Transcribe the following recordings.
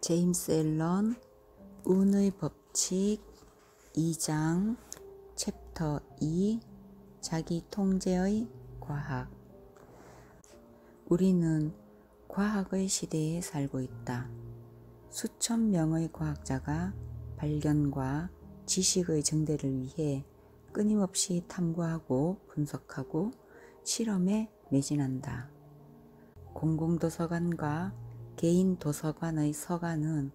제임스 앨런 운의 법칙 2장 챕터 2 자기 통제의 과학. 우리는 과학의 시대에 살고 있다. 수천 명의 과학자가 발견과 지식의 증대를 위해 끊임없이 탐구하고 분석하고 실험에 매진한다. 공공도서관과 개인 도서관의 서간은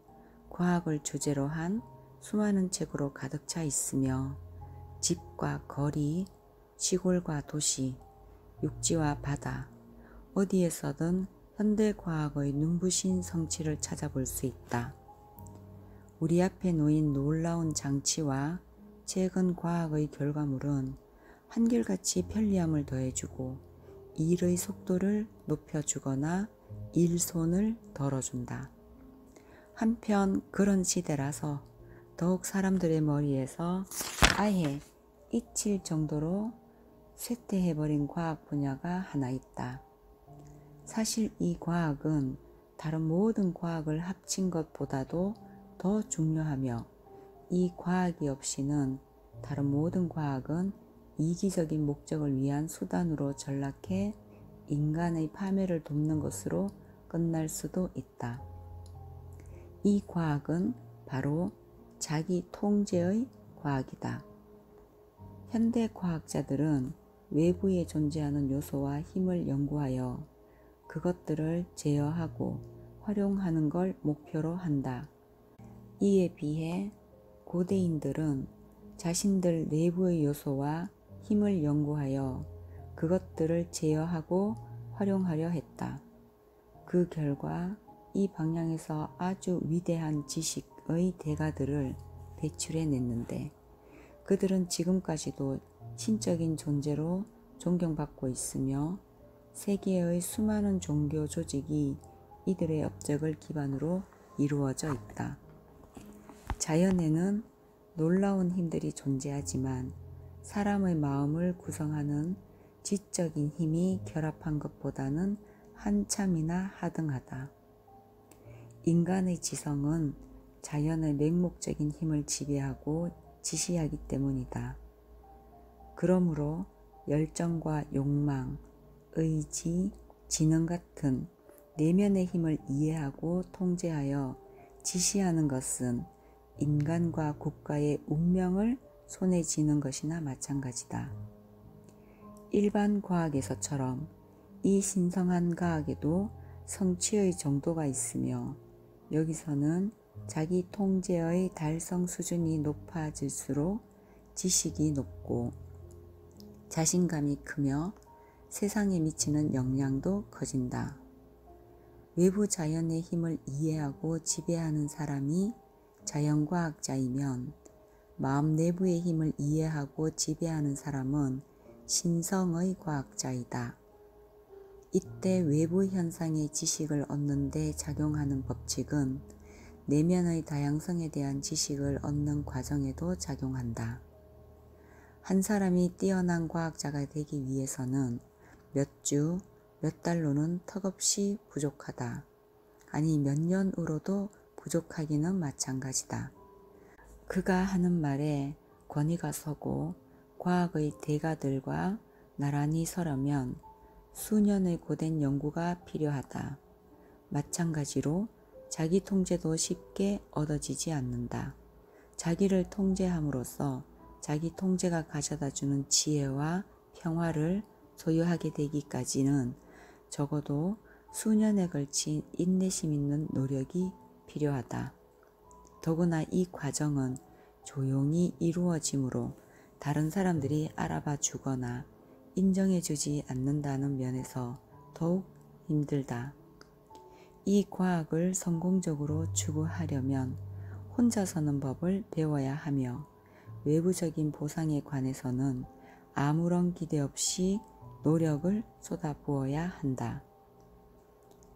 과학을 주제로 한 수많은 책으로 가득 차 있으며 집과 거리, 시골과 도시, 육지와 바다, 어디에서든 현대과학의 눈부신 성취를 찾아볼 수 있다. 우리 앞에 놓인 놀라운 장치와 최근 과학의 결과물은 한결같이 편리함을 더해주고 일의 속도를 높여주거나 일손을 덜어준다. 한편 그런 시대라서 더욱 사람들의 머리에서 아예 잊힐 정도로 쇠퇴해버린 과학 분야가 하나 있다. 사실 이 과학은 다른 모든 과학을 합친 것보다도 더 중요하며 이 과학이 없이는 다른 모든 과학은 이기적인 목적을 위한 수단으로 전락해 인간의 파멸을 돕는 것으로 끝날 수도 있다. 이 과학은 바로 자기 통제의 과학이다. 현대 과학자들은 외부에 존재하는 요소와 힘을 연구하여 그것들을 제어하고 활용하는 걸 목표로 한다. 이에 비해 고대인들은 자신들 내부의 요소와 힘을 연구하여 그것들을 제어하고 활용하려 했다. 그 결과 이 방향에서 아주 위대한 지식의 대가들을 배출해냈는데 그들은 지금까지도 신적인 존재로 존경받고 있으며 세계의 수많은 종교 조직이 이들의 업적을 기반으로 이루어져 있다. 자연에는 놀라운 힘들이 존재하지만 사람의 마음을 구성하는 지적인 힘이 결합한 것보다는 한참이나 하등하다. 인간의 지성은 자연의 맹목적인 힘을 지배하고 지시하기 때문이다. 그러므로 열정과 욕망, 의지, 지능 같은 내면의 힘을 이해하고 통제하여 지시하는 것은 인간과 국가의 운명을 손에 쥐는 것이나 마찬가지다. 일반 과학에서처럼 이 신성한 과학에도 성취의 정도가 있으며 여기서는 자기 통제의 달성 수준이 높아질수록 지식이 높고 자신감이 크며 세상에 미치는 영향도 커진다. 외부 자연의 힘을 이해하고 지배하는 사람이 자연과학자이면 마음 내부의 힘을 이해하고 지배하는 사람은 신성의 과학자이다. 이때 외부 현상의 지식을 얻는 데 작용하는 법칙은 내면의 다양성에 대한 지식을 얻는 과정에도 작용한다. 한 사람이 뛰어난 과학자가 되기 위해서는 몇 주, 몇 달로는 턱없이 부족하다. 아니 몇 년으로도 부족하기는 마찬가지다. 그가 하는 말에 권위가 서고 과학의 대가들과 나란히 서려면 수년의 고된 연구가 필요하다. 마찬가지로 자기 통제도 쉽게 얻어지지 않는다. 자기를 통제함으로써 자기 통제가 가져다주는 지혜와 평화를 소유하게 되기까지는 적어도 수년에 걸친 인내심 있는 노력이 필요하다. 더구나 이 과정은 조용히 이루어지므로 다른 사람들이 알아봐 주거나 인정해 주지 않는다는 면에서 더욱 힘들다. 이 과학을 성공적으로 추구하려면 혼자 서는 법을 배워야 하며 외부적인 보상에 관해서는 아무런 기대 없이 노력을 쏟아부어야 한다.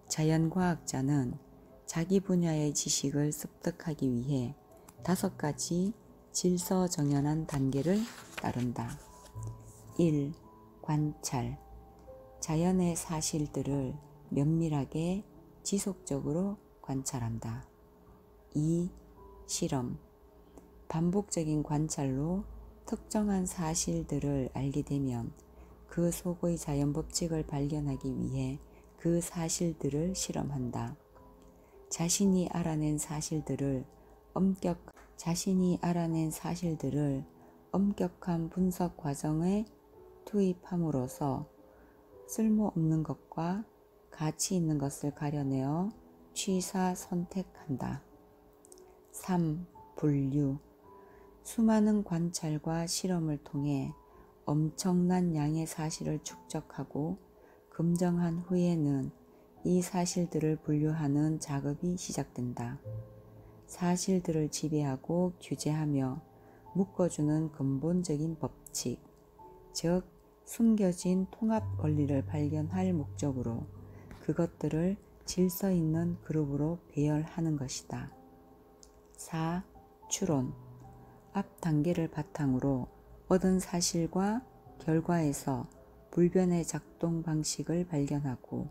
자연과학자는 자기 분야의 지식을 습득하기 위해 5가지 질서정연한 단계를 따른다. 1. 관찰. 자연의 사실들을 면밀하게 지속적으로 관찰한다. 2. 실험. 반복적인 관찰로 특정한 사실들을 알게 되면 그 속의 자연 법칙을 발견하기 위해 그 사실들을 실험한다. 자신이 알아낸 사실들을 엄격한 분석 과정에 투입함으로써 쓸모없는 것과 가치 있는 것을 가려내어 취사 선택한다. 3. 분류. 수많은 관찰과 실험을 통해 엄청난 양의 사실을 축적하고 검증한 후에는 이 사실들을 분류하는 작업이 시작된다. 사실들을 지배하고 규제하며 묶어주는 근본적인 법칙, 즉 숨겨진 통합 원리를 발견할 목적으로 그것들을 질서 있는 그룹으로 배열하는 것이다. 4. 추론. 앞 단계를 바탕으로 얻은 사실과 결과에서 불변의 작동 방식을 발견하고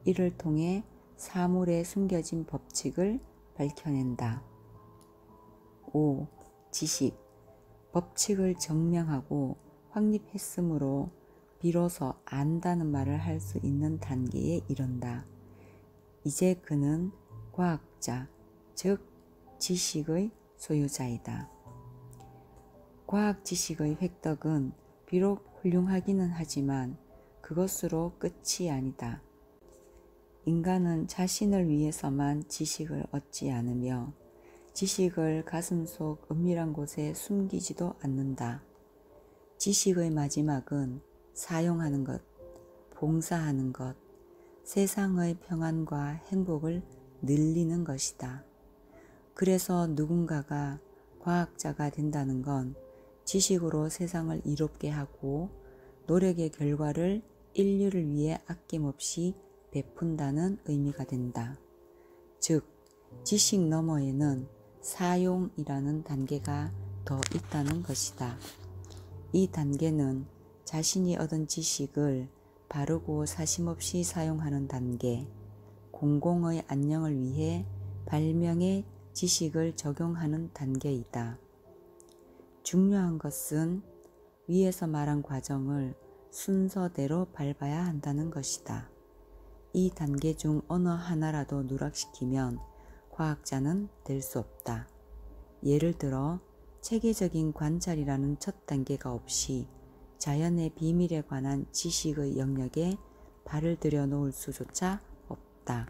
이를 통해 사물에 숨겨진 법칙을 밝혀낸다. 5. 지식. 법칙을 증명하고 확립했으므로 비로소 안다는 말을 할 수 있는 단계에 이른다. 이제 그는 과학자, 즉 지식의 소유자이다. 과학 지식의 획득은 비록 훌륭하기는 하지만 그것으로 끝이 아니다. 인간은 자신을 위해서만 지식을 얻지 않으며 지식을 가슴속 은밀한 곳에 숨기지도 않는다. 지식의 마지막은 사용하는 것, 봉사하는 것, 세상의 평안과 행복을 늘리는 것이다. 그래서 누군가가 과학자가 된다는 건 지식으로 세상을 이롭게 하고 노력의 결과를 인류를 위해 아낌없이 베푼다는 의미가 된다. 즉, 지식 너머에는 사용이라는 단계가 더 있다는 것이다. 이 단계는 자신이 얻은 지식을 바르고 사심없이 사용하는 단계, 공공의 안녕을 위해 발명의 지식을 적용하는 단계이다. 중요한 것은 위에서 말한 과정을 순서대로 밟아야 한다는 것이다. 이 단계 중 어느 하나라도 누락시키면 과학자는 될 수 없다. 예를 들어 체계적인 관찰이라는 첫 단계가 없이 자연의 비밀에 관한 지식의 영역에 발을 들여놓을 수조차 없다.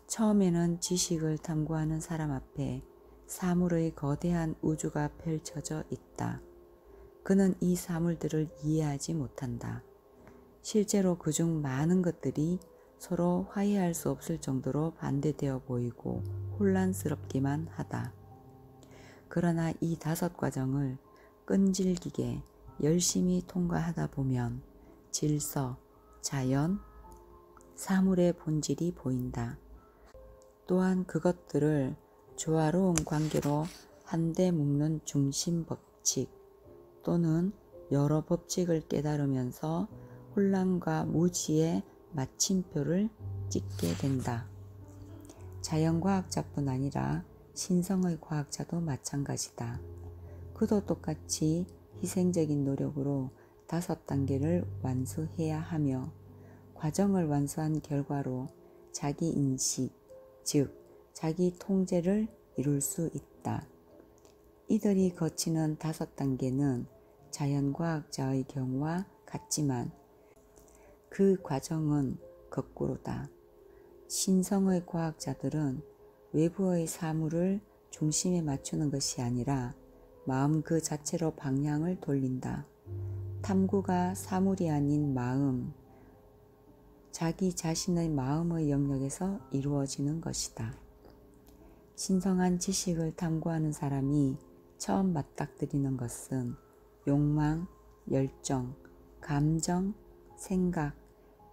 처음에는 지식을 탐구하는 사람 앞에 사물의 거대한 우주가 펼쳐져 있다. 그는 이 사물들을 이해하지 못한다. 실제로 그중 많은 것들이 서로 화해할 수 없을 정도로 반대되어 보이고 혼란스럽기만 하다. 그러나 이 5과정을 끈질기게 열심히 통과하다 보면 질서, 자연, 사물의 본질이 보인다. 또한 그것들을 조화로운 관계로 한데 묶는 중심 법칙 또는 여러 법칙을 깨달으면서 혼란과 무지의 마침표를 찍게 된다. 자연과학자뿐 아니라 신성의 과학자도 마찬가지다. 그도 똑같이 희생적인 노력으로 5단계를 완수해야 하며 과정을 완수한 결과로 자기 인식, 즉 자기 통제를 이룰 수 있다. 이들이 거치는 5단계는 자연과학자의 경우와 같지만 그 과정은 거꾸로다. 신성의 과학자들은 외부의 사물을 중심에 맞추는 것이 아니라 마음 그 자체로 방향을 돌린다. 탐구가 사물이 아닌 마음, 자기 자신의 마음의 영역에서 이루어지는 것이다. 신성한 지식을 탐구하는 사람이 처음 맞닥뜨리는 것은 욕망, 열정, 감정, 생각,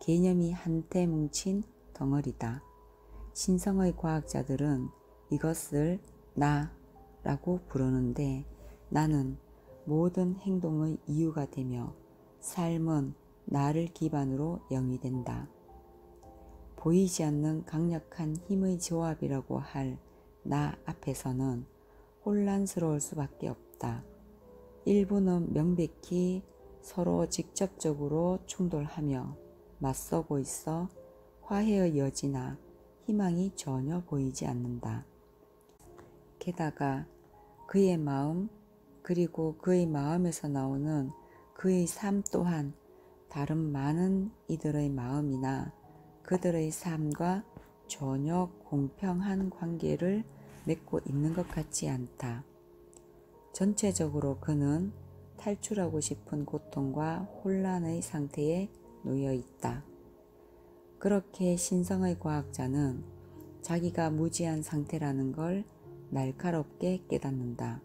개념이 한때 뭉친 덩어리다. 신성의 과학자들은 이것을 나라고 부르는데 나는 모든 행동의 이유가 되며 삶은 나를 기반으로 영위된다. 보이지 않는 강력한 힘의 조합이라고 할 나 앞에서는 혼란스러울 수밖에 없다. 일부는 명백히 서로 직접적으로 충돌하며 맞서고 있어 화해의 여지나 희망이 전혀 보이지 않는다. 게다가 그의 마음 그리고 그의 마음에서 나오는 그의 삶 또한 다른 많은 이들의 마음이나 그들의 삶과 전혀 공평한 관계를 맺고 있는 것 같지 않다. 전체적으로 그는 탈출하고 싶은 고통과 혼란의 상태에 놓여 있다. 그렇게 신성의 과학자는 자기가 무지한 상태라는 걸 날카롭게 깨닫는다.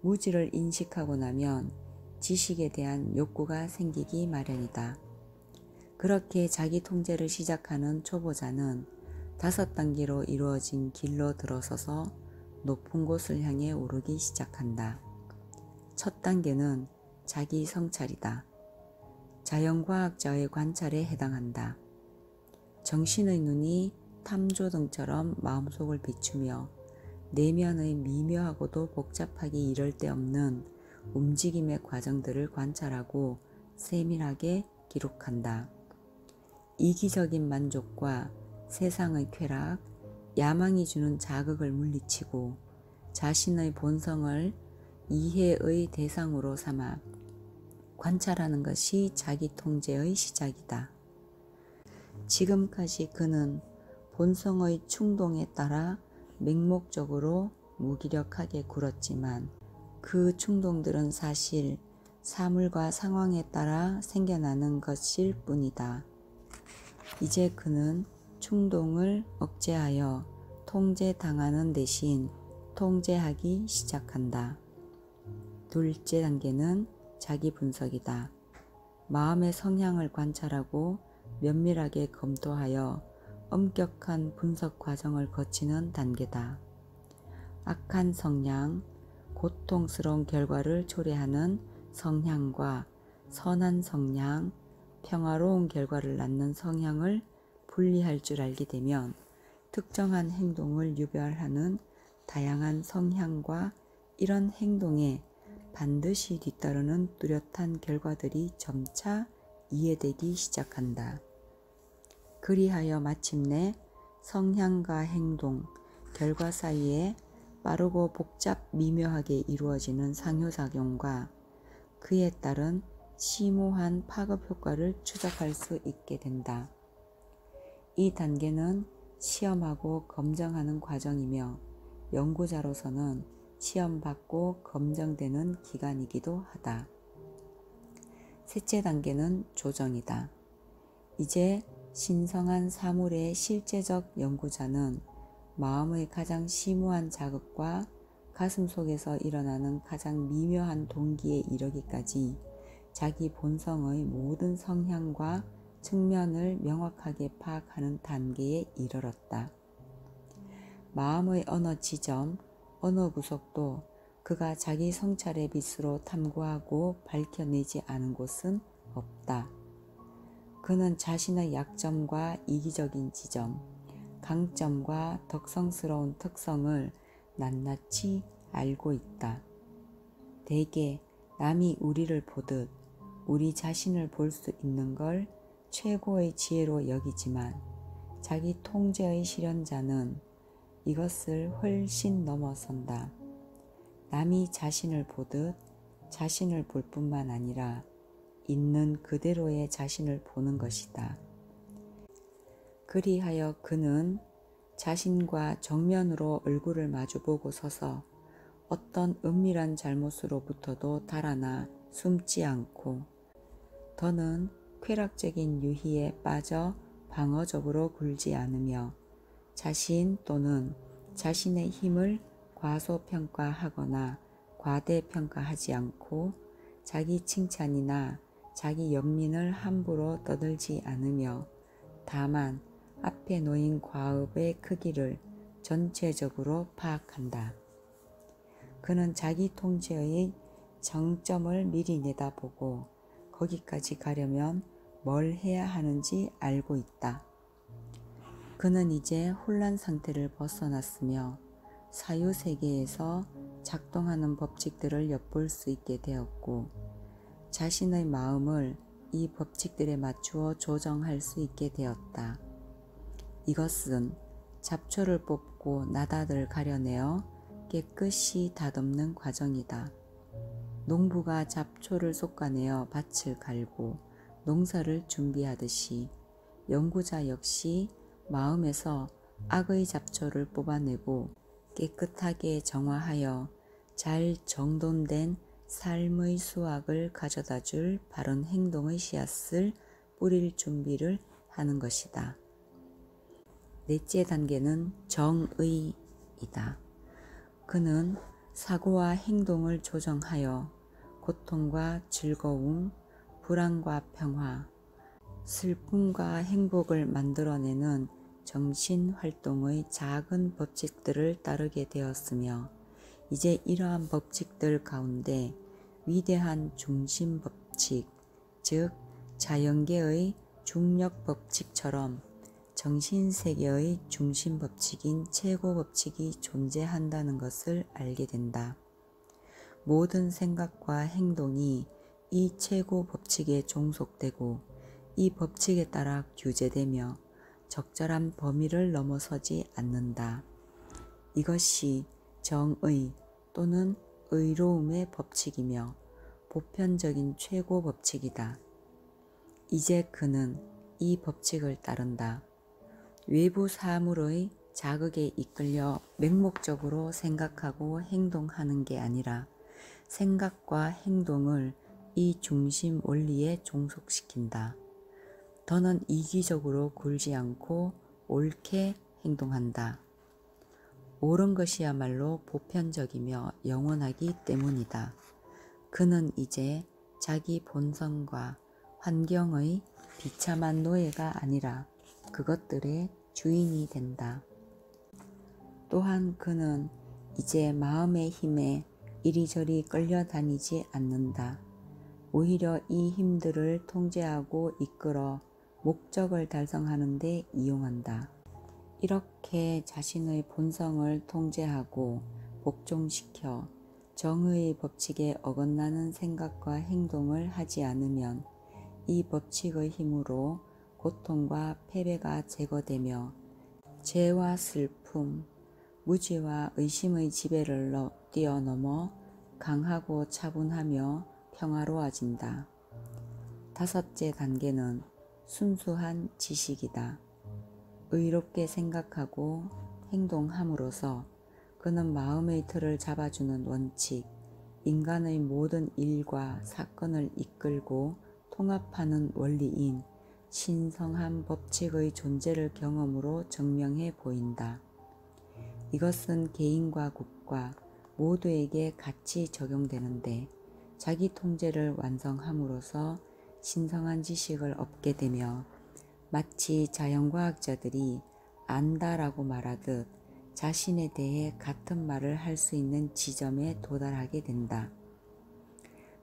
무지를 인식하고 나면 지식에 대한 욕구가 생기기 마련이다. 그렇게 자기 통제를 시작하는 초보자는 5단계로 이루어진 길로 들어서서 높은 곳을 향해 오르기 시작한다. 첫 단계는 자기 성찰이다. 자연과학자의 관찰에 해당한다. 정신의 눈이 탐조등처럼 마음속을 비추며 내면의 미묘하고도 복잡하기 이를 데 없는 움직임의 과정들을 관찰하고 세밀하게 기록한다. 이기적인 만족과 세상의 쾌락, 야망이 주는 자극을 물리치고 자신의 본성을 이해의 대상으로 삼아 관찰하는 것이 자기 통제의 시작이다. 지금까지 그는 본성의 충동에 따라 맹목적으로 무기력하게 굴었지만 그 충동들은 사실 사물과 상황에 따라 생겨나는 것일 뿐이다. 이제 그는 충동을 억제하여 통제당하는 대신 통제하기 시작한다. 둘째 단계는 자기 분석이다. 마음의 성향을 관찰하고 면밀하게 검토하여 엄격한 분석 과정을 거치는 단계다. 악한 성향, 고통스러운 결과를 초래하는 성향과 선한 성향, 평화로운 결과를 낳는 성향을 분리할 줄 알게 되면 특정한 행동을 유발하는 다양한 성향과 이런 행동에 반드시 뒤따르는 뚜렷한 결과들이 점차 이해되기 시작한다. 그리하여 마침내 성향과 행동, 결과 사이에 빠르고 복잡 미묘하게 이루어지는 상호작용과 그에 따른 심오한 파급 효과를 추적할 수 있게 된다. 이 단계는 시험하고 검증하는 과정이며 연구자로서는 시험받고 검증되는 기간이기도 하다. 셋째 단계는 조정이다. 이제 신성한 사물의 실제적 연구자는 마음의 가장 심오한 자극과 가슴 속에서 일어나는 가장 미묘한 동기에 이르기까지 자기 본성의 모든 성향과 측면을 명확하게 파악하는 단계에 이르렀다. 마음의 어느 지점, 어느 구석도 그가 자기 성찰의 빛으로 탐구하고 밝혀내지 않은 곳은 없다. 그는 자신의 약점과 이기적인 지점, 강점과 덕성스러운 특성을 낱낱이 알고 있다. 대개 남이 우리를 보듯 우리 자신을 볼 수 있는 걸 최고의 지혜로 여기지만 자기 통제의 실현자는 이것을 훨씬 넘어선다. 남이 자신을 보듯 자신을 볼 뿐만 아니라 있는 그대로의 자신을 보는 것이다. 그리하여 그는 자신과 정면으로 얼굴을 마주보고 서서 어떤 은밀한 잘못으로부터도 달아나 숨지 않고 더는 쾌락적인 유희에 빠져 방어적으로 굴지 않으며 자신 또는 자신의 힘을 과소평가하거나 과대평가하지 않고 자기 칭찬이나 자기 연민을 함부로 떠들지 않으며 다만 앞에 놓인 과업의 크기를 전체적으로 파악한다. 그는 자기 통제의 정점을 미리 내다보고 거기까지 가려면 뭘 해야 하는지 알고 있다. 그는 이제 혼란 상태를 벗어났으며 사유세계에서 작동하는 법칙들을 엿볼 수 있게 되었고 자신의 마음을 이 법칙들에 맞추어 조정할 수 있게 되었다. 이것은 잡초를 뽑고 나닷을 가려내어 깨끗이 다듬는 과정이다. 농부가 잡초를 솎아내어 밭을 갈고 농사를 준비하듯이 연구자 역시 마음에서 악의 잡초를 뽑아내고 깨끗하게 정화하여 잘 정돈된 삶의 수확을 가져다 줄 바른 행동의 씨앗을 뿌릴 준비를 하는 것이다. 넷째 단계는 정의이다. 그는 사고와 행동을 조정하여 고통과 즐거움, 불안과 평화, 슬픔과 행복을 만들어내는 정신활동의 작은 법칙들을 따르게 되었으며 이제 이러한 법칙들 가운데 위대한 중심법칙, 즉 자연계의 중력법칙처럼 정신세계의 중심법칙인 최고법칙이 존재한다는 것을 알게 된다. 모든 생각과 행동이 이 최고법칙에 종속되고 이 법칙에 따라 규제되며 적절한 범위를 넘어서지 않는다. 이것이 정의 또는 의로움의 법칙이며 보편적인 최고 법칙이다. 이제 그는 이 법칙을 따른다. 외부 사물의 자극에 이끌려 맹목적으로 생각하고 행동하는 게 아니라 생각과 행동을 이 중심 원리에 종속시킨다. 더는 이기적으로 굴지 않고 옳게 행동한다. 옳은 것이야말로 보편적이며 영원하기 때문이다. 그는 이제 자기 본성과 환경의 비참한 노예가 아니라 그것들의 주인이 된다. 또한 그는 이제 마음의 힘에 이리저리 끌려다니지 않는다. 오히려 이 힘들을 통제하고 이끌어 목적을 달성하는 데 이용한다. 이렇게 자신의 본성을 통제하고 복종시켜 정의의 법칙에 어긋나는 생각과 행동을 하지 않으면 이 법칙의 힘으로 고통과 패배가 제거되며 죄와 슬픔, 무지와 의심의 지배를 뛰어넘어 강하고 차분하며 평화로워진다. 다섯째 단계는 순수한 지식이다. 의롭게 생각하고 행동함으로써 그는 마음의 틀을 잡아주는 원칙, 인간의 모든 일과 사건을 이끌고 통합하는 원리인 신성한 법칙의 존재를 경험으로 증명해 보인다. 이것은 개인과 국가 모두에게 같이 적용되는데 자기 통제를 완성함으로써 신성한 지식을 얻게 되며 마치 자연과학자들이 안다라고 말하듯 자신에 대해 같은 말을 할 수 있는 지점에 도달하게 된다.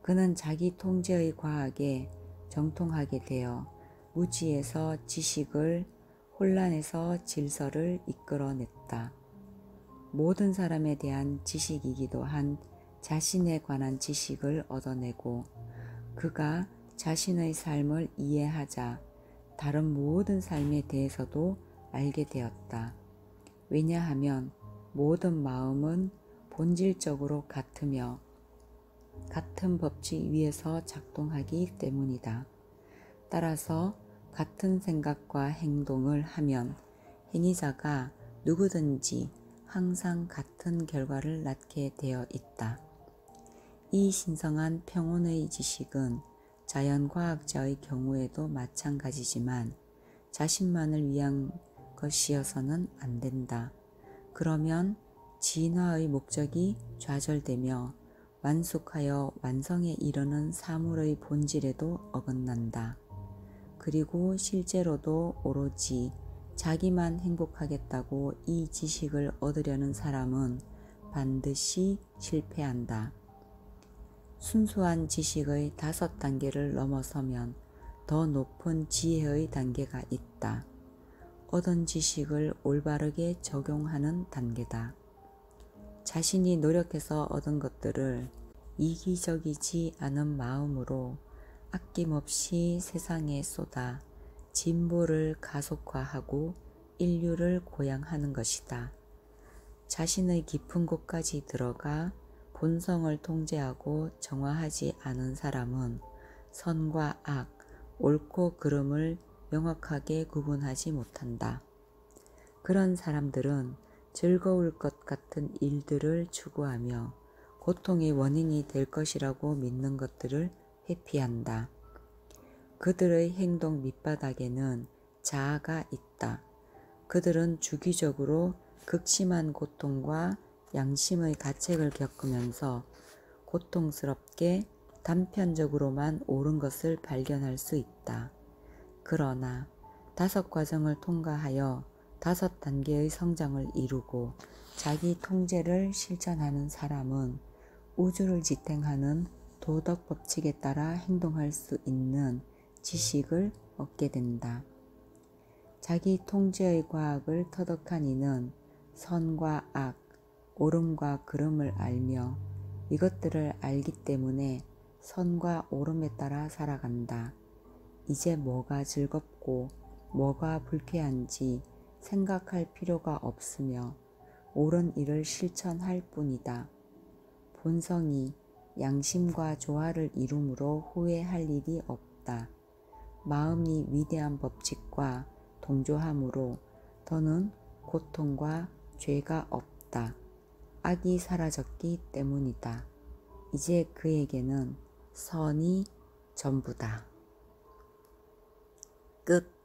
그는 자기 통제의 과학에 정통하게 되어 무지에서 지식을, 혼란에서 질서를 이끌어냈다. 모든 사람에 대한 지식이기도 한 자신에 관한 지식을 얻어내고 그가 자신의 삶을 이해하자 다른 모든 삶에 대해서도 알게 되었다. 왜냐하면 모든 마음은 본질적으로 같으며 같은 법칙 위에서 작동하기 때문이다. 따라서 같은 생각과 행동을 하면 행위자가 누구든지 항상 같은 결과를 낳게 되어 있다. 이 신성한 평온의 지식은 자연과학자의 경우에도 마찬가지지만 자신만을 위한 것이어서는 안 된다. 그러면 진화의 목적이 좌절되며 완숙하여 완성에 이르는 사물의 본질에도 어긋난다. 그리고 실제로도 오로지 자기만 행복하겠다고 이 지식을 얻으려는 사람은 반드시 실패한다. 순수한 지식의 5단계를 넘어서면 더 높은 지혜의 단계가 있다. 얻은 지식을 올바르게 적용하는 단계다. 자신이 노력해서 얻은 것들을 이기적이지 않은 마음으로 아낌없이 세상에 쏟아 진보를 가속화하고 인류를 고양하는 것이다. 자신의 깊은 곳까지 들어가 본성을 통제하고 정화하지 않은 사람은 선과 악, 옳고 그름을 명확하게 구분하지 못한다. 그런 사람들은 즐거울 것 같은 일들을 추구하며 고통의 원인이 될 것이라고 믿는 것들을 회피한다. 그들의 행동 밑바닥에는 자아가 있다. 그들은 주기적으로 극심한 고통과 양심의 가책을 겪으면서 고통스럽게 단편적으로만 옳은 것을 발견할 수 있다. 그러나 5과정을 통과하여 5단계의 성장을 이루고 자기 통제를 실천하는 사람은 우주를 지탱하는 도덕 법칙에 따라 행동할 수 있는 지식을 얻게 된다. 자기 통제의 과학을 터득한 이는 선과 악, 옳음과 그름을 알며 이것들을 알기 때문에 선과 옳음에 따라 살아간다. 이제 뭐가 즐겁고 뭐가 불쾌한지 생각할 필요가 없으며 옳은 일을 실천할 뿐이다. 본성이 양심과 조화를 이루므로 후회할 일이 없다. 마음이 위대한 법칙과 동조함으로 더는 고통과 죄가 없다. 악이 사라졌기 때문이다. 이제 그에게는 선이 전부다. 끝.